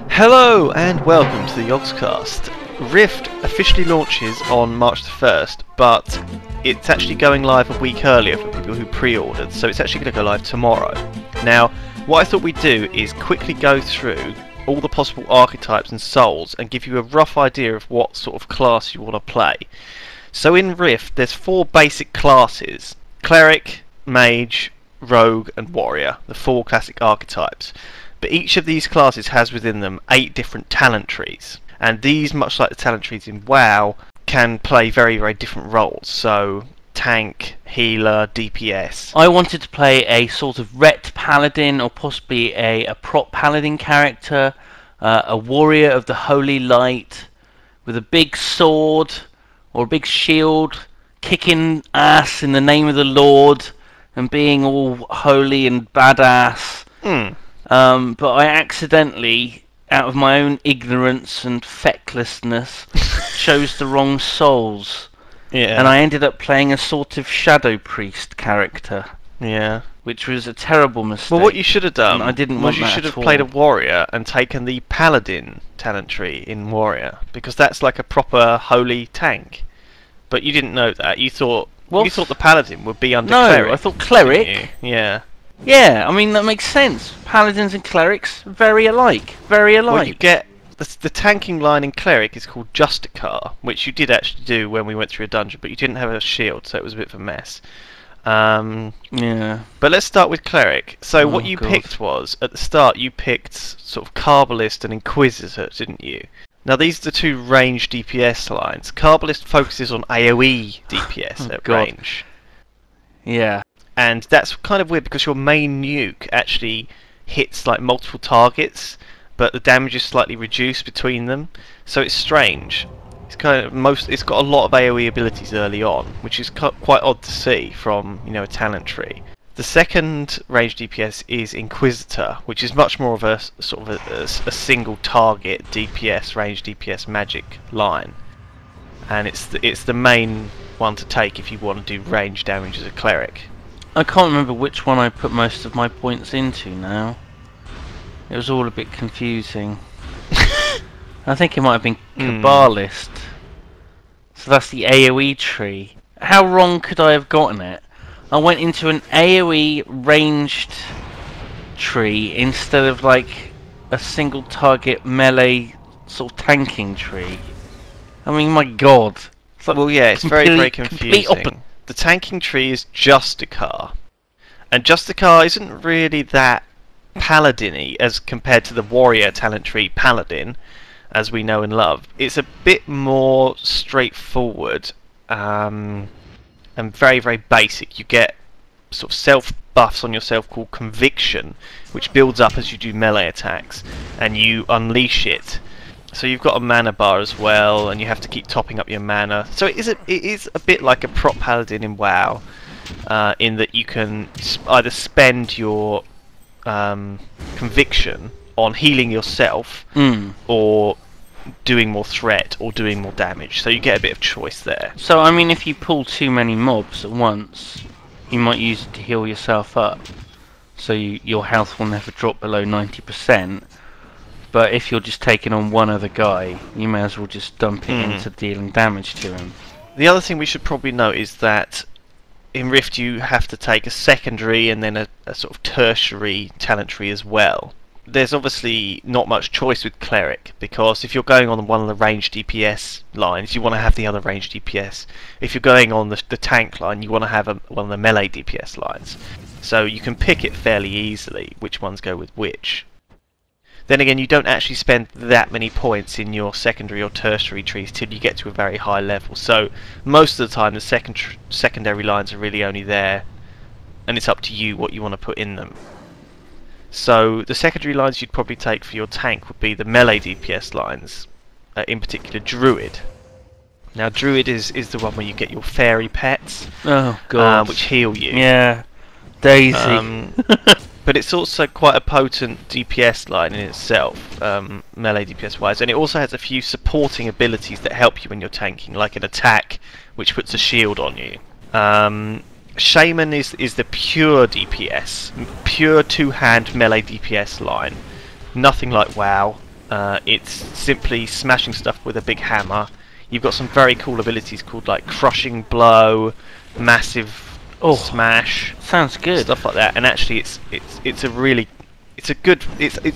Hello and welcome to the Yogscast. Rift officially launches on March the 1st, but it's actually going live a week earlier for people who pre-ordered, so it's actually going to go live tomorrow. Now, what I thought we'd do is quickly go through all the possible archetypes and souls and give you a rough idea of what sort of class you want to play. So in Rift, there's 4 basic classes: Cleric, Mage, Rogue and Warrior, the 4 classic archetypes. But each of these classes has within them 8 different talent trees, and these, much like the talent trees in WoW, can play very, very different roles. So tank, healer, DPS. I wanted to play a sort of ret paladin, or possibly a prop paladin character, a warrior of the holy light with a big sword or a big shield, kicking ass in the name of the Lord and being all holy and badass. But I accidentally, out of my own ignorance and fecklessness, chose the wrong souls. Yeah. And I ended up playing a sort of shadow priest character. Yeah. Which was a terrible mistake. Well, what you should have done I didn't was want you that should at have played a all. warrior and taken the paladin talent tree in warrior, because that's like a proper holy tank. But you didn't know that. You thought the paladin would be under cleric. No, I thought cleric. Didn't you? Yeah. Yeah, I mean that makes sense. Paladins and clerics, very alike. Very alike. Well, you get the tanking line in cleric is called Justicar, which you did actually do when we went through a dungeon, but you didn't have a shield, so it was a bit of a mess. Yeah. But let's start with cleric. So what you God. picked was, at the start, you picked sort of Carbalist and Inquisitor, didn't you? Now these are the 2 range DPS lines. Carbalist focuses on AoE DPS at God. range. Yeah. And that's kind of weird because your main nuke actually hits like multiple targets, but the damage is slightly reduced between them. So it's strange. It's kind of it's got a lot of AoE abilities early on, which is quite odd to see from, you know, a talent tree. The second range DPS is Inquisitor, which is much more of a sort of a single target DPS, range DPS magic line, and it's the main one to take if you want to do range damage as a cleric. I can't remember which one I put most of my points into now. It was all a bit confusing. I think it might have been Kabbalist. So that's the AoE tree. How wrong could I have gotten it? I went into an AoE ranged tree instead of like a single target melee sort of tanking tree. I mean, my God. It's like Well, yeah, it's very, very complete confusing. The tanking tree is Justicar, and Justicar isn't really that paladin-y as compared to the warrior talent tree Paladin, as we know and love. It's a bit more straightforward and very, very basic. You get sort of self buffs on yourself called Conviction, which builds up as you do melee attacks, and you unleash it. So you've got a mana bar as well, and you have to keep topping up your mana. So it is a bit like a prop paladin in WoW, in that you can either spend your conviction on healing yourself, or doing more threat, or doing more damage. So you get a bit of choice there. So, I mean, if you pull too many mobs at once, you might use it to heal yourself up. So your health will never drop below 90%. But if you're just taking on one other guy, you may as well just dump it into dealing damage to him. The other thing we should probably note is that in Rift you have to take a secondary and then a sort of tertiary talent tree as well. There's obviously not much choice with Cleric, because if you're going on one of the range DPS lines, you want to have the other range DPS. If you're going on the tank line, you want to have one of the melee DPS lines. So you can pick it fairly easily, which ones go with which. Then again, you don't actually spend that many points in your secondary or tertiary trees till you get to a very high level. So most of the time the secondary lines are really only there, and it's up to you what you want to put in them. So the secondary lines you'd probably take for your tank would be the melee DPS lines, in particular Druid. Now Druid is the one where you get your fairy pets, Oh, God. which heal you. Yeah. Daisy. But it's also quite a potent DPS line in itself, melee DPS wise, and it also has a few supporting abilities that help you when you're tanking, like an attack which puts a shield on you. Shaman is the pure DPS, pure two-hand melee DPS line. Nothing like WoW. It's simply smashing stuff with a big hammer. You've got some very cool abilities called like crushing blow, massive smash, sounds good. stuff like that. And actually, it's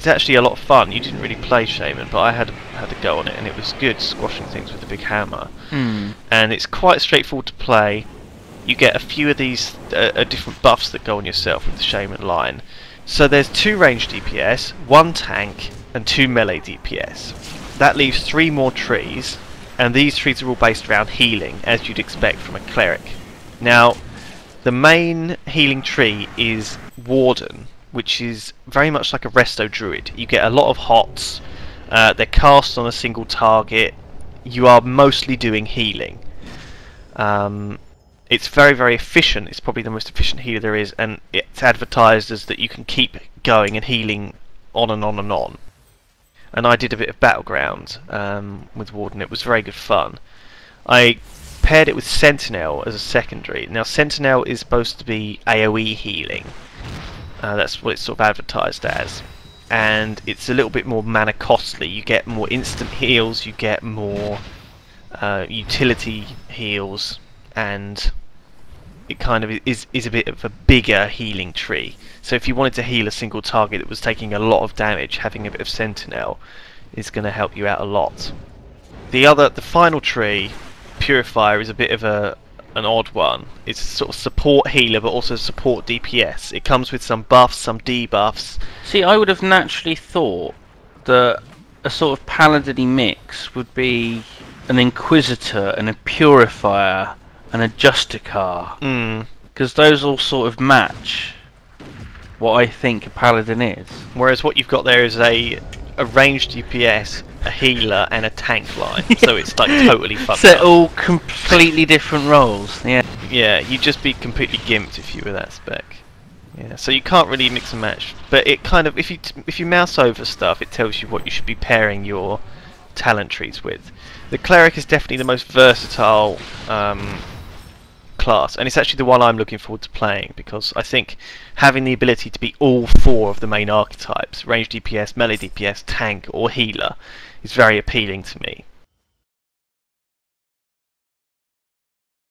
actually a lot of fun. You didn't really play Shaman, but I had to go on it, and it was good squashing things with the big hammer. And it's quite straightforward to play. You get a few of these different buffs that go on yourself with the Shaman line. So there's 2 range DPS, 1 tank, and 2 melee DPS. That leaves 3 more trees, and these trees are all based around healing, as you'd expect from a cleric. Now, the main healing tree is Warden, which is very much like a resto druid. You get a lot of hots, they're cast on a single target, you are mostly doing healing. It's very, very efficient. It's probably the most efficient healer there is, and it's advertised as that you can keep going and healing on and on and on. And I did a bit of Battleground with Warden. It was very good fun. I paired it with Sentinel as a secondary. Now, Sentinel is supposed to be AoE healing. That's what it's sort of advertised as. And it's a little bit more mana costly. You get more instant heals, you get more utility heals, and it kind of is a bit of a bigger healing tree. So if you wanted to heal a single target that was taking a lot of damage, having a bit of Sentinel is going to help you out a lot. The final tree, Purifier, is a bit of an odd one. It's sort of support healer, but also support DPS. It comes with some buffs, some debuffs. See, I would have naturally thought that a sort of paladin-y mix would be an Inquisitor and a Purifier and a Justicar, because those all sort of match what I think a paladin is. Whereas what you've got there is a ranged DPS, a healer, and a tank line. So it's like totally fucked So up. all completely different roles. Yeah. Yeah, you'd just be completely gimped if you were that spec. Yeah, so you can't really mix and match. But it kind of, if you mouse over stuff, it tells you what you should be pairing your talent trees with. The Cleric is definitely the most versatile class, and it's actually the one I'm looking forward to playing, because I think having the ability to be all 4 of the main archetypes, range DPS, melee DPS, tank or healer, is very appealing to me.